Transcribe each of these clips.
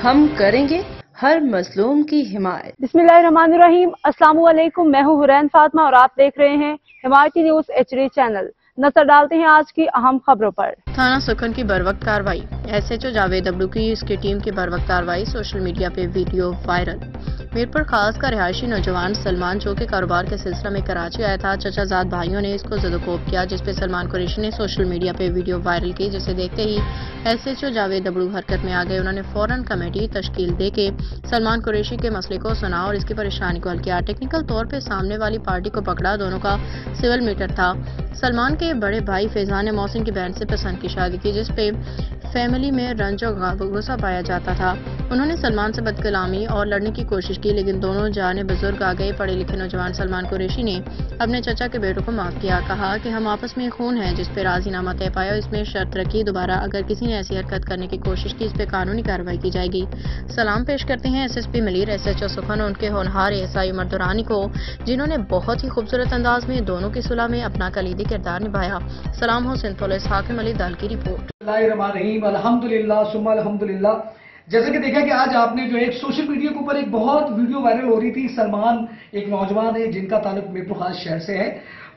ہم کریں گے ہر مظلوم کی حمایت۔ بسم اللہ الرحمن الرحیم۔ السلام علیکم، میں ہوں حرین فاطمہ اور آپ دیکھ رہے ہیں حمایتی نیوز HD چینل۔ نظر ڈالتے ہیں آج کی اہم خبروں پر۔ تھانہ سکھن کی بروقت کارروائی، SHO جاوید ابلو کی اس کی ٹیم کی بروقت کارروائی، سوشل میڈیا پہ ویڈیو وائرل۔ میرپور خاص کا رہائشی نوجوان سلمان جو کہ کاروبار کے سلسلہ میں کراچی آیا تھا، چچا زاد بھائیوں نے اس کو زد و کوب کیا، جس پہ سلمان قریشی نے سوشل میڈیا پہ ویڈیو وائرل کی، جسے دیکھتے ہی SHO جاوید ابلو حرکت میں آ گئے۔ انہوں نے فوراً کمیٹی تشکیل دے کے سلمان قریشی کے مسئلے کو سنا اور اس کی پریشانی کو حل کیا۔ ٹیکنیکل طور پہ سامنے والی پارٹی کو پکڑا، دونوں کا سول میٹر تھا۔ سلمان کے بڑے بھائی فیضان نے محسن کی بہن سے پسند کی شادی کی، جس پہ فیملی میں رنج اور غصہ پایا جاتا تھا۔ انہوں نے سلمان سے بد کلامی اور لڑنے کی کوشش کی، لیکن دونوں جانے بزرگ آ گئے۔ پڑھے لکھے نوجوان سلمان قریشی نے اپنے چچا کے بیٹوں کو معاف کیا، کہا کہ ہم آپس میں خون ہیں، جس پہ راضی نامہ طے پایا۔ اس میں شرط رکھی دوبارہ اگر کسی نے ایسی حرکت کرنے کی کوشش کی، اس پہ قانونی کارروائی کی جائے گی۔ سلام پیش کرتے ہیں SSP ملیر، SHO سکھن اور ان کے ہونہار ASI عمر دورانی کو، جنہوں نے بہت ہی خوبصورت انداز میں دونوں کی صلح میں اپنا کلیدی کردار نبھایا۔ سلام ہو سندھ پولیس، حاکم علی دال کی رپورٹ۔ اللہ الرحمن الرحیم، الحمدللہ ثم الحمدللہ۔ جیسے کہ دیکھا کہ آج آپ نے جو ایک سوشل میڈیا کے اوپر ایک بہت ویڈیو وائرل ہو رہی تھی، سلمان ایک نوجوان ہے جن کا تعلق میرپور خاص شہر سے ہے،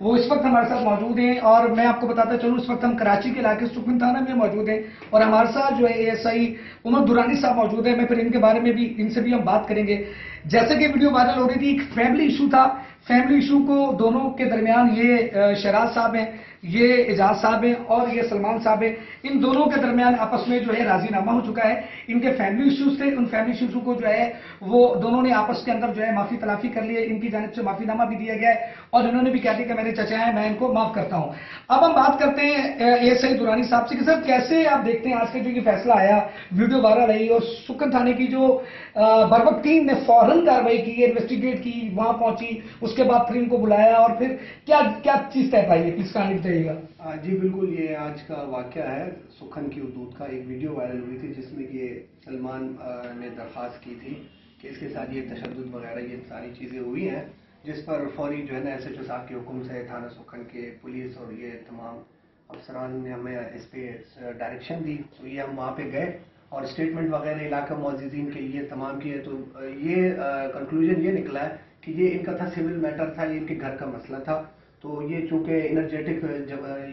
وہ اس وقت ہمارے ساتھ موجود ہیں اور میں آپ کو بتاتا چلوں اس وقت ہم کراچی کے علاقے سکھن تھانہ میں موجود ہیں اور ہمارے ساتھ جو ہے ASI عمر دورانی صاحب موجود ہیں۔ میں پھر ان کے بارے میں بھی ان سے بھی ہم بات کریں گے۔ جیسے کہ ویڈیو وائرل ہو رہی تھی، ایک فیملی ایشو تھا، فیملی ایشو کو دونوں کے درمیان یہ شہراز صاحب ہیں، یہ اعجاز صاحب ہیں اور یہ سلمان صاحب ہیں، ان دونوں کے درمیان آپس میں جو ہے راضی نامہ ہو چکا ہے۔ ان کے فیملی ایشوز تھے، ان فیملی ایشوز کو جو ہے وہ دونوں نے آپس کے اندر جو ہے معافی تلافی کر لی ہے، ان کی جانب سے معافی نامہ بھی دیا گیا ہے اور انہوں نے بھی کہا دیا کہ میرے چچا ہیں، میں ان کو معاف کرتا ہوں۔ اب ہم بات کرتے ہیں ASI دورانی صاحب سے کہ سر کیسے آپ دیکھتے ہیں آج کا جو یہ فیصلہ آیا، ویڈیو وائرل آئی اور سکھن تھانے کی جو بروقت ٹیم نے فوراً کارروائی کی، انویسٹیگیٹ کی، وہاں پہنچی، اس کے بعد پھر ان کو بلایا اور پھر کیا چیز طے پائی ہے، پلیز کہانی بتائیے گا۔ جی بالکل، یہ آج کا واقعہ ہے سکھن کی حدود کا۔ ایک ویڈیو وائرل ہوئی تھی جس میں کہ سلمان نے درخواست کی تھی کہ اس کے ساتھ یہ تشدد وغیرہ یہ ساری چیزیں ہوئی ہیں، جس پر فوری جو ہے نا SHO صاحب کے حکم سے تھانہ سکھن کے پولیس اور یہ تمام افسران نے ہمیں اس پہ ڈائریکشن دی، تو یہ ہم وہاں پہ گئے اور اسٹیٹمنٹ وغیرہ علاقہ معززین کے یہ تمام کیے، تو یہ کنکلوژن یہ نکلا ہے کہ یہ ان کا تھا سول میٹر تھا، یہ ان کے گھر کا مسئلہ تھا۔ تو یہ چونکہ انرجیٹک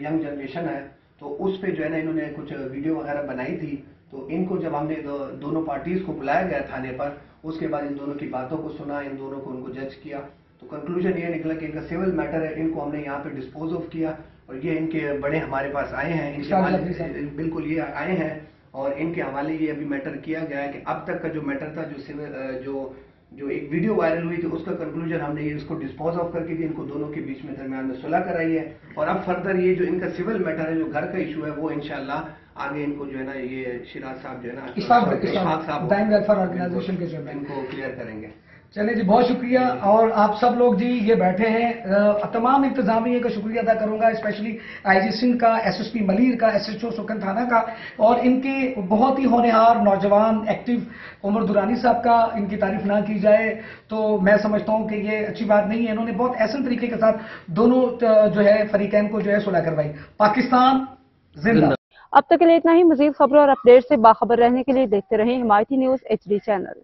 ینگ جنریشن ہے تو اس پہ جو ہے نا انہوں نے کچھ ویڈیو وغیرہ بنائی تھی، تو ان کو جب ہم نے دونوں پارٹیز کو بلایا گیا تھانے پر، اس کے بعد ان دونوں کی باتوں کو سنا، ان دونوں کو ان کو جج کیا، تو کنکلوژن یہ نکلا کہ ان کا سول میٹر ہے، ان کو ہم نے یہاں پہ ڈسپوز آف کیا اور یہ ان کے بڑے ہمارے پاس آئے ہیں، ان کے حوالے بالکل یہ آئے ہیں اور ان کے حوالے یہ ابھی میٹر کیا گیا ہے کہ اب تک کا جو میٹر تھا جو ایک ویڈیو وائرل ہوئی تھی اس کا کنکلوژن ہم نے یہ اس کو ڈسپوز آف کر کے ان کو دونوں کے بیچ میں درمیان میں صلح کرائی ہے اور اب فردر یہ جو ان کا سول میٹر ہے، جو گھر کا ایشو ہے، وہ انشاءاللہ آگے ان کو جو ہے نا یہ شیراز صاحب جو ہے نا اشفاق صاحب ان کو کلیئر کریں گے۔ چلے جی، بہت شکریہ۔ اور آپ سب لوگ جی یہ بیٹھے ہیں، تمام انتظامیہ کا شکریہ ادا کروں گا، اسپیشلی IG سندھ کا، SSP ملیر کا، SHO سکھن تھانہ کا اور ان کے بہت ہی ہونہار نوجوان ایکٹیو عمر دورانی صاحب کا۔ ان کی تعریف نہ کی جائے تو میں سمجھتا ہوں کہ یہ اچھی بات نہیں ہے۔ انہوں نے بہت احسن طریقے کے ساتھ دونوں جو ہے فریقین کو جو ہے صلح کروائی۔ پاکستان زندہ۔ اب تک کے لیے اتنا ہی۔ مزید خبروں اور اپڈیٹ سے باخبر رہنے کے لیے دیکھتے رہیں حمایتی نیوز HD چینل۔